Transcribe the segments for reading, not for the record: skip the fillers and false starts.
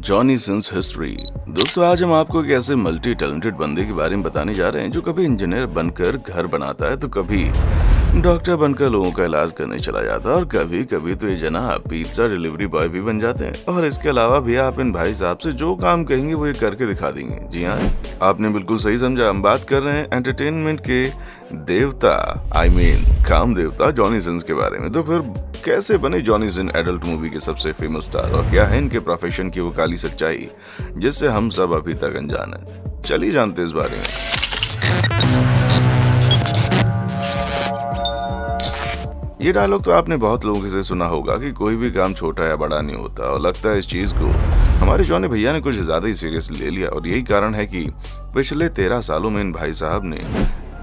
Johnny Sins history. दोस्तों, आज हम आपको एक ऐसे मल्टी टैलेंटेड बंदे के बारे में बताने जा रहे हैं जो कभी इंजीनियर बनकर घर बनाता है तो कभी डॉक्टर बनकर लोगों का इलाज करने चला जाता है और कभी कभी तो ये जनाब पिज्जा डिलीवरी बॉय भी बन जाते हैं। और इसके अलावा भी आप इन भाई साहब से जो काम कहेंगे वो ये करके दिखा देंगे। जी हाँ, आपने बिल्कुल सही समझा। हम बात कर रहे हैं एंटरटेनमेंट के देवता, काम देवता जॉनी सिंस के बारे में। तो फिर कैसे बने जॉनी सिंस एडल्ट मूवी के सबसे फेमस स्टार और क्या है इनके प्रोफेशन की वो काली सच्चाई जिससे हम सब अभी तक अनजान हैं। चलिए जानते इस बारे में। ये डायलॉग तो आपने बहुत लोगों से सुना होगा कि कोई भी काम छोटा या बड़ा नहीं होता, और लगता है इस चीज को हमारे जॉनी भैया ने कुछ ज्यादा ही सीरियस ले लिया। और यही कारण है कि पिछले 13 सालों में इन भाई साहब ने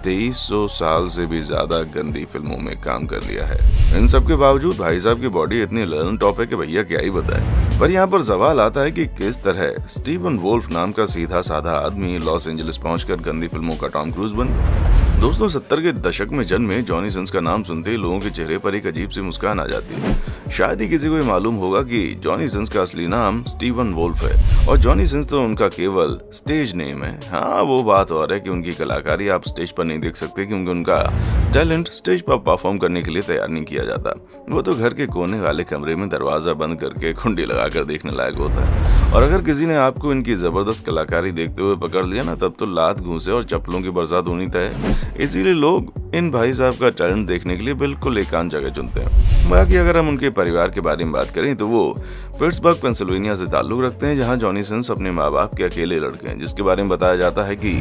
2300 साल से भी ज्यादा गंदी फिल्मों में काम कर लिया है। इन सब के बावजूद भाई साहब की बॉडी इतनी ललन टॉप है कि भैया क्या ही बताएं। पर यहाँ पर सवाल आता है कि किस तरह स्टीवन वोल्फ नाम का सीधा साधा आदमी लॉस एंजलिस पहुंचकर गंदी फिल्मों का टॉम क्रूज बन गया। दोस्तों, 70 के दशक में जन्मे जॉनी सिंस का नाम सुनते ही लोगों के चेहरे पर एक अजीब सी मुस्कान आ जाती है। शायद ही किसी को ये मालूम होगा कि जॉनी सिंस का असली नाम स्टीवन वोल्फ है और जॉनी सिंस तो उनका केवल स्टेज नेम है। हाँ, वो बात और है कि उनकी कलाकारी आप स्टेज पर नहीं देख सकते क्योंकि उनका टैलेंट स्टेज पर परफॉर्म करने के लिए तैयार नहीं किया जाता। वो तो घर के कोने वाले कमरे में दरवाजा बंद करके कुंडी लगाकर देखने लायक होता है। और अगर किसी ने आपको इनकी जबरदस्त कलाकारी देखते हुए पकड़ लिया ना, तब तो लात घूंसे और चप्पलों की बरसात होनी तय। इसीलिए लोग इन भाई साहब का टैलेंट देखने के लिए बिल्कुल एकांत जगह चुनते हैं। बाकी अगर हम उनके परिवार के बारे में बात करें तो वो पिट्सबर्ग पेंसिल्वेनिया से ताल्लुक रखते हैं, जहां जॉनी सिंस अपने माँ बाप के अकेले लड़के हैं, जिसके बारे में बताया जाता है कि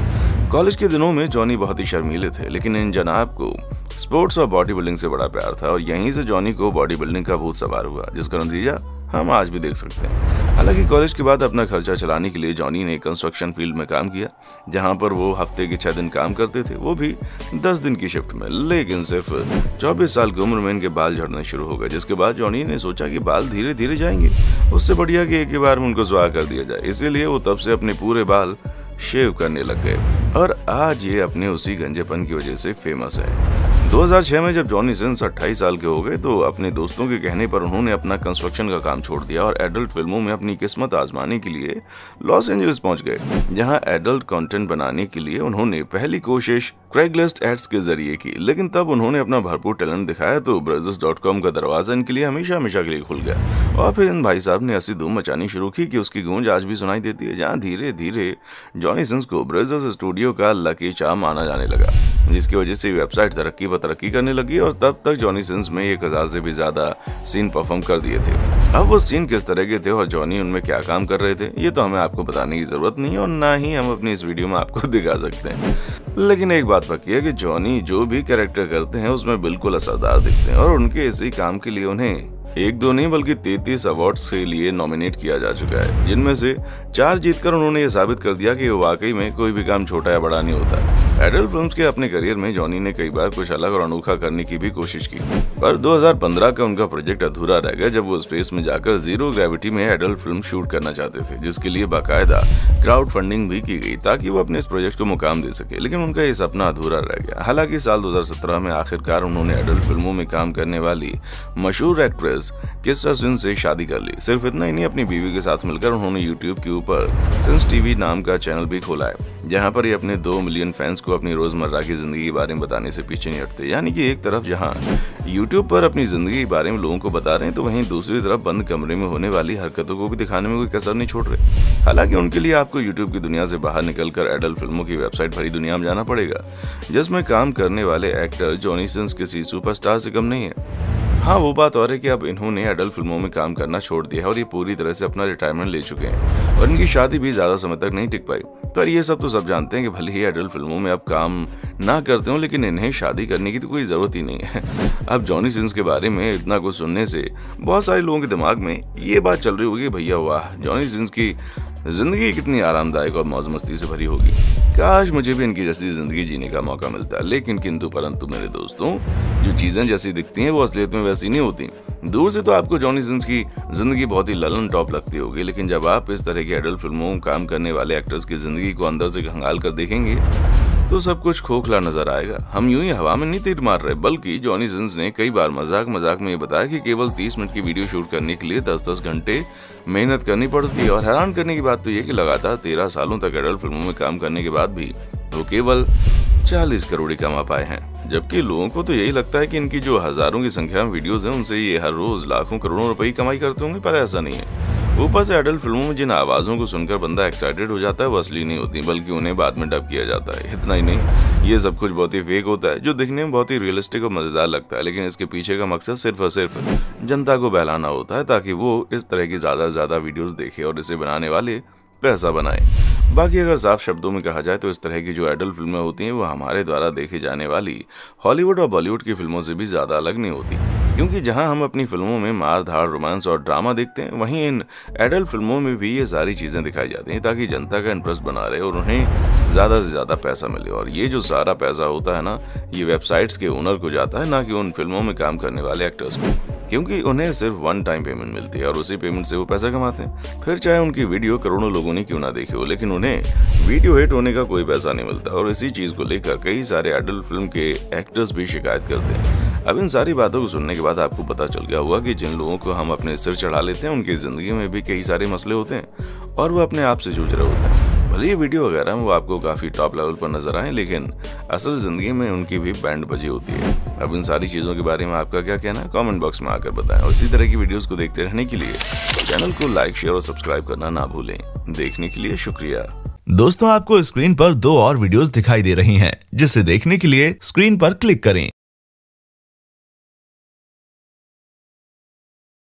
कॉलेज के दिनों में जॉनी बहुत ही शर्मीले थे, लेकिन इन जनाब को स्पोर्ट्स और बॉडी बिल्डिंग से बड़ा प्यार था और यहीं से जॉनी को बॉडी बिल्डिंग का भूत सवार हुआ, जिसका नतीजा हम आज भी देख सकते हैं। हालांकि कॉलेज के बाद अपना खर्चा चलाने के लिए जॉनी ने कंस्ट्रक्शन फील्ड में काम किया, जहां पर वो हफ्ते के 6 दिन काम करते थे, वो भी 10 दिन की शिफ्ट में। लेकिन सिर्फ 24 साल की उम्र में इनके बाल झड़ने शुरू हो गए, जिसके बाद जॉनी ने सोचा कि बाल धीरे धीरे जाएंगे, उससे बढ़िया कि एक ही बार में उनको स्वाह कर दिया जाए। इसीलिए वो तब से अपने पूरे बाल शेव करने लग गए और आज ये अपने उसी गंजेपन की वजह से फेमस है। 2006 में जब जॉनी सिंस 28 साल के हो गए तो अपने दोस्तों के कहने पर उन्होंने अपना कंस्ट्रक्शन का काम छोड़ दिया और एडल्ट फिल्मों में अपनी किस्मत आजमाने के लिए लॉस एंजलिस पहुंच गए, जहां एडल्ट कंटेंट बनाने के लिए उन्होंने पहली कोशिश क्रेगलिस्ट एड्स के जरिए की। लेकिन तब उन्होंने अपना भरपूर टैलेंट दिखाया तो Brazzers.com का दरवाजा इनके लिए हमेशा हमेशा के लिए खुल गया। और फिर इन भाई साहब ने ऐसी धूम मचानी शुरू की कि उसकी गूंज आज भी सुनाई देती है, जहां धीरे धीरे जॉनी सिंस को Brazzers स्टूडियो का लकी चार्म माना जाने लगा, जिसकी वजह से वेबसाइट तरक्की पर तरक्की करने लगी। और तब तक जॉनी सिंस में 1000 से भी ज्यादा सीन परफॉर्म कर दिए थे। अब वो सीन किस तरह के थे और जॉनी उनमें क्या काम कर रहे थे, ये तो हमें आपको बताने की जरूरत नहीं है और ना ही हम अपनी इस वीडियो में आपको दिखा सकते हैं। लेकिन एक बात पक्की है कि जॉनी जो भी कैरेक्टर करते हैं उसमें बिल्कुल असरदार दिखते हैं और उनके इसी काम के लिए उन्हें 1-2 नहीं बल्कि 33 अवार्ड्स के लिए नॉमिनेट किया जा चुका है, जिनमें से 4 जीतकर उन्होंने ये साबित कर दिया कि वाकई में कोई भी काम छोटा या बड़ा नहीं होता। एडल्ट फिल्म्स के अपने करियर में जॉनी ने कई बार कुछ अलग और अनोखा करने की भी कोशिश की, पर 2015 का उनका प्रोजेक्ट अधूरा रह गया जब वो स्पेस में जाकर जीरो ग्रेविटी में एडल्ट फिल्म शूट करना चाहते थे, जिसके लिए बाकायदा क्राउड फंडिंग भी की गई ताकि वो अपने इस प्रोजेक्ट को मुकाम दे सके। लेकिन उनका ये सपना अधूरा रह गया। हालांकि साल 2017 में आखिरकार उन्होंने एडल्ट फिल्मों में काम करने वाली मशहूर एक्ट्रेस किस्सा सिंस से शादी कर ली। सिर्फ इतना ही नहीं, अपनी बीवी के साथ मिलकर उन्होंने यूट्यूब के ऊपर सिंस टीवी नाम का चैनल भी खोला है, जहां पर ये अपने 2 मिलियन फैंस को अपनी रोजमर्रा की जिंदगी के बारे में बताने से पीछे नहीं हटते। यानी कि एक तरफ जहां यूट्यूब पर अपनी जिंदगी के बारे में लोगों को बता रहे हैं तो वहीं दूसरी तरफ बंद कमरे में होने वाली हरकतों को भी दिखाने में कोई कसर नहीं छोड़ रहे। हालांकि उनके लिए आपको यूट्यूब की दुनिया से बाहर निकलकर एडल्ट फिल्मों की वेबसाइट भरी दुनिया में जाना पड़ेगा, जिसमें काम करने वाले एक्टर जॉनी सिंस किसी सुपरस्टार से कम नहीं है। हाँ, वो बात और है कि अब इन्होंने एडल्ट फिल्मों में काम करना छोड़ दिया है और ये पूरी तरह से अपना रिटायरमेंट ले चुके हैं और इनकी शादी भी ज्यादा समय तक नहीं टिक पाई। पर ये सब तो सब जानते हैं कि भले ही एडल्ट फिल्मों में अब काम ना करते हो, लेकिन इन्हें शादी करने की तो कोई जरूरत ही नहीं है। अब जॉनी सिंस के बारे में इतना कुछ सुनने से बहुत सारे लोगों के दिमाग में ये बात चल रही होगी, भैया वाह, जॉनी सिंस की जिंदगी कितनी आरामदायक और मौज मस्ती से भरी होगी, काश मुझे भी इनकी जैसी जिंदगी जीने का मौका मिलता। लेकिन किंतु परंतु मेरे दोस्तों, जो चीजें जैसी दिखती हैं वो असलियत में वैसी नहीं होती। दूर से तो आपको जॉनी सिंस की जिंदगी बहुत ही ललन टॉप लगती होगी, लेकिन जब आप इस तरह की एडल्ट फिल्मों में काम करने वाले एक्टर्स की जिंदगी को अंदर से खंगाल कर देखेंगे तो सब कुछ खोखला नजर आएगा। हम यूं ही हवा में नहीं तीर मार रहे, बल्कि जॉनी सिन्स ने कई बार मजाक मजाक में ये बताया कि केवल 30 मिनट की वीडियो शूट करने के लिए 10-10 घंटे मेहनत करनी पड़ती है। और हैरान करने की बात तो ये कि लगातार 13 सालों तक एडल्ट फिल्मों में काम करने के बाद भी वो केवल 40 करोड़ ही कमा पाए हैं। जबकि लोगों को तो यही लगता है कि इनकी जो हजारों की संख्या में वीडियोस हैं उनसे ये हर रोज लाखों करोड़ों रुपए की कमाई करते होंगे, पर ऐसा नहीं है। ऊपर से एडल्ट फिल्मों में जिन आवाजों को सुनकर बंदा एक्साइटेड हो जाता है वो असली नहीं होती, बल्कि उन्हें बाद में डब किया जाता है। इतना ही नहीं, ये सब कुछ बहुत ही फेक होता है, जो दिखने में बहुत ही रियलिस्टिक और मजेदार लगता है, लेकिन इसके पीछे का मकसद सिर्फ और सिर्फ जनता को बहलाना होता है, ताकि वो इस तरह की ज्यादा से ज्यादा वीडियोस देखे और इसे बनाने वाले पैसा बनाए। बाकी अगर साफ शब्दों में कहा जाए तो इस तरह की जो एडल्ट फिल्में होती हैं वो हमारे द्वारा देखी जाने वाली हॉलीवुड और बॉलीवुड की फिल्मों से भी ज्यादा अलग नहीं होती, क्योंकि जहां हम अपनी फिल्मों में मार धाड़, रोमांस और ड्रामा देखते हैं, वहीं इन एडल्ट फिल्मों में भी ये सारी चीजें दिखाई जाती हैं ताकि जनता का इंटरेस्ट बना रहे और उन्हें ज्यादा से ज्यादा पैसा मिले। और ये जो सारा पैसा होता है ना, ये वेबसाइट्स के ओनर को जाता है, ना कि उन फिल्मों में काम करने वाले एक्टर्स को, क्योंकि उन्हें सिर्फ वन टाइम पेमेंट मिलती है और उसी पेमेंट से वो पैसा कमाते हैं। फिर चाहे उनकी वीडियो करोड़ों लोगों ने क्यों ना देखी हो, लेकिन उन्हें वीडियो हिट होने का कोई पैसा नहीं मिलता। और इसी चीज को लेकर कई सारे एडल्ट फिल्म के एक्टर्स भी शिकायत करते हैं। अब इन सारी बातों को सुनने के बाद आपको पता चल गया होगा कि जिन लोगों को हम अपने सिर चढ़ा लेते हैं उनकी जिंदगी में भी कई सारे मसले होते हैं और वो अपने आप से जूझ रहे होते हैं। भले ये वीडियो वगैरह में वो आपको काफी टॉप लेवल पर नजर आए, लेकिन असल जिंदगी में उनकी भी बैंड बजी होती है। अब इन सारी चीजों के बारे में आपका क्या कहना है, कमेंट बॉक्स में आकर बताएं। और इसी तरह की वीडियोस को देखते रहने के लिए चैनल को लाइक, शेयर और सब्सक्राइब करना ना भूलें। देखने के लिए शुक्रिया। दोस्तों, आपको स्क्रीन पर 2 और वीडियोस दिखाई दे रही हैं, जिसे देखने के लिए स्क्रीन पर क्लिक करें।